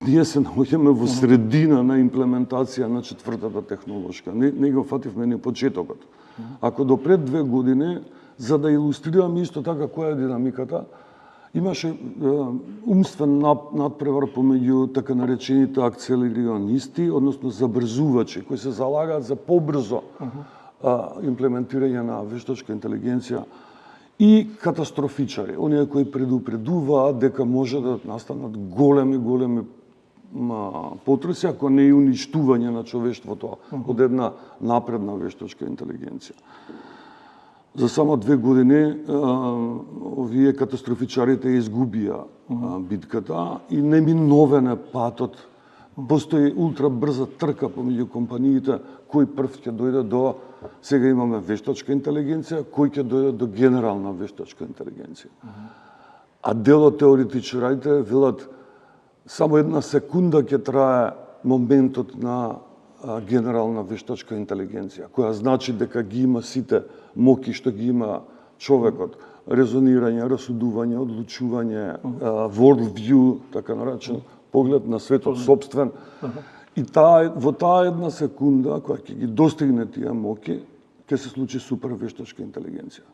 Ние се наоѓаме во средина на имплементација на четвртата технолошка. Не го фативме ни почетокот. Ако до пред 2 години, за да илустрираме исто така која е динамиката, имаше умствен надпревар помеѓу така наречените акцелерионисти, односно забрзувачи, кои се залагаат за побрзо имплементирање на вештачка интелигенција, и катастрофичари, оние кои предупредуваат дека може да настанат големи потреси, ако не и уништување на човештвото од една напредна вештачка интелигенција. За само 2 години овие катастрофичарите изгубија битката и неминовен е патот. Постои ултрабрза трка помеѓу компаниите кој прв ќе дојде до, сега имаме вештачка интелигенција, кој ќе дојде до генерална вештачка интелигенција. А дел од теоретичарите велат само 1 секунда ќе трае моментот на генерална вештачка интелигенција, која значи дека ги има сите моки што ги има човекот. Резонирање, расудување, одлучување, world view, така наречен, поглед на светот собствен. И во таа 1 секунда, која ќе ги достигне тие моки, ќе се случи супер вештачка интелигенција.